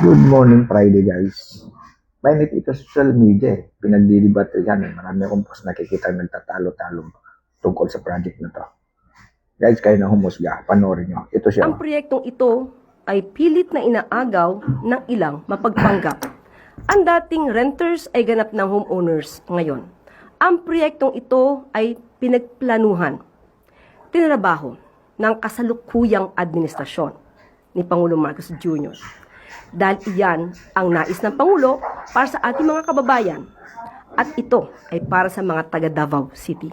Good morning Friday guys. Mainit ito sa social media eh. Pinagdidebate yan eh. Marami akong post nakikita nagtatalo-talo tungkol sa project na to. Guys, kayo na humusga. Panoorin nyo. Ito siya. Ang proyektong ito ay pilit na inaagaw ng ilang mapagpanggap. Ang dating renters ay ganap ng homeowners ngayon. Ang proyektong ito ay pinagplanuhan, tinrabaho ng kasalukuyang administrasyon ni Pangulong Marcos Jr. Dahil iyan ang nais ng Pangulo para sa ating mga kababayan at ito ay para sa mga taga Davao City.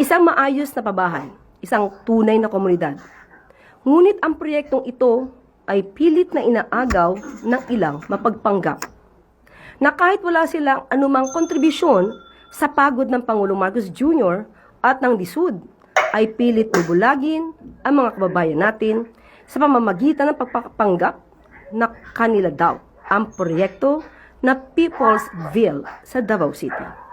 Isang maayos na pabahay, isang tunay na komunidad. Ngunit ang proyektong ito ay pilit na inaagaw ng ilang mapagpanggap na kahit wala silang anumang kontribusyon sa pagod ng Pangulong Marcos Jr. at ng DSUD, ay pilit bubulagin ang mga kababayan natin sa pamamagitan ng pagpapanggap na kanila daw ang proyekto na People's Ville sa Davao City.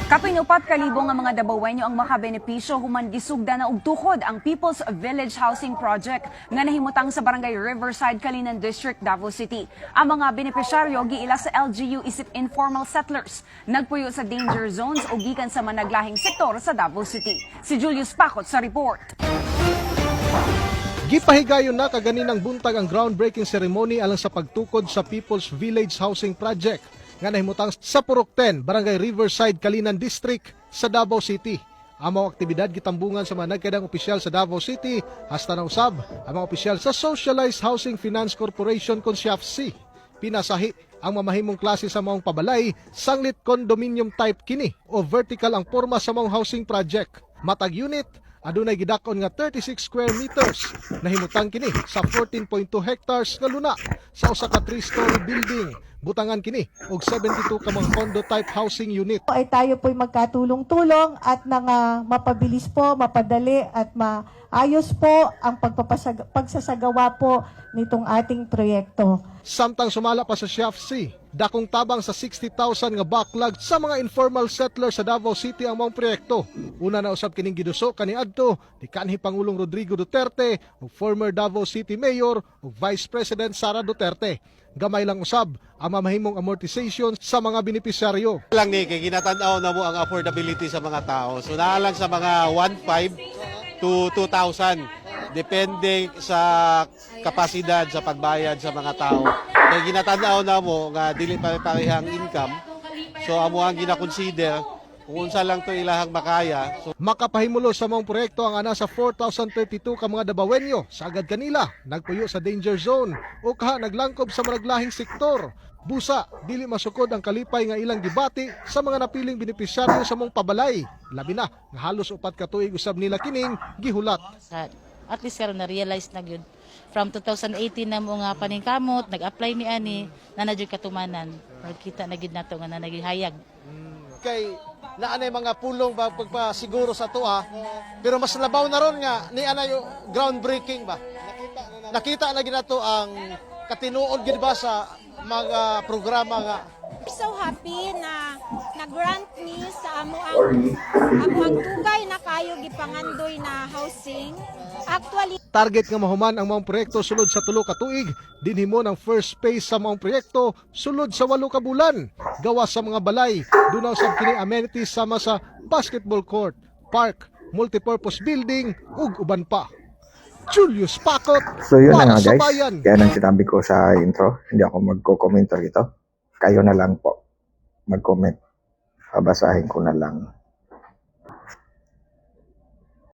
Kapinupat kalibong ang mga Davaoenyo ang makabenepisyo human gisugda na og tukod ang People's Village Housing Project nga nahimutang sa Barangay Riverside, Calinan District, Davao City. Ang mga benepisyaryo giila sa LGU isip informal settlers, nagpuyo sa danger zones o gikan sa managlahing sektor sa Davao City. Si Julius Pacot sa report. Gipahigayon na kaganinang buntag ang groundbreaking ceremony alang sa pagtukod sa People's Village Housing Project nga nahimutang sa Purok 10, Barangay Riverside, Calinan District sa Davao City. Ang mga aktibidad gitambungan sa mga nagkadang opisyal sa Davao City hasta na usab ang mga opisyal sa Socialized Housing Finance Corporation kon SHFC. Pinasahi ang mamahimong klase sa maong pabalay, sanglit condominium type kini o vertical ang porma sa maong housing project. Matag unit adunay gidakon nga 36 square meters. Nahimutang kini sa 14.2 hectares nga luna sa usa ka 3-story building. Butangan kini og 72 ka mga condo type housing unit. Ay tayo po'y magkatulong-tulong at nang mapabilis po, mapadali at maayos po ang pagsasagawa po nitong ating proyekto. Samtang sumala pa sa SHFC, dakong tabang sa 60,000 nga backlog sa mga informal settlers sa Davao City ang mga proyekto. Una na usab kining giduso kaniadto ni kanhi Pangulong Rodrigo Duterte ug former Davao City Mayor ug Vice President Sara Duterte. Gamay lang usab ang mamahimong amortization sa mga benepisyaryo. Lang ni kay ginatanaw na mo ang affordability sa mga tao. So naa lang sa mga 1,500 to 2,000 depende sa kapasidad sa pagbayad sa mga tao. Kaya ginatanaw na mo nga dili pare-parehang income. So amo ang gina-consider kung unsa lang to ilahang makaya. So, makapahimulo sa mga proyekto ang ana sa 4,032 ka mga Davaoenyo sa agad kanila nagpuyo sa danger zone o kaha naglangkob sa maraglahing sektor. Busa, dili masukod ang kalipay nga ilang gibati sa mga napiling benepisyaryo sa mong pabalay. Labi na nga halos 4 ka tuig usab nila kining gihulat. At least karon na realize na gyud. From 2018 na mo nga paningkamot, nag-apply ni ani na nadyo katumanan. Kita na gyud nato nga nagihayag. Kay naanay mga pulong ba pagpasiguro sa tuwa, pero mas labaw na ron nga ni ana yung groundbreaking ba. Nakita na ginato ang katinuod gid ba sa mga programa nga. I'm so happy na nag-grant me sa amuang tugay na kayo gipangandoy na housing. Actually, Target nga mahuman ang mga proyekto sulod sa 3 ka tuig, dinhimo ng first phase sa mga proyekto sulod sa 8 ka bulan. Gawas sa mga balay, dunaw sa kini amenities sama sa basketball court, park, multipurpose building ug uban pa. Julius Pacot, So yun na para nga sa guys. bayan. Kaya nang sinabi ko sa intro, hindi ako magko-commenter dito. Kayo na lang po mag-comment. Babasahin ko na lang.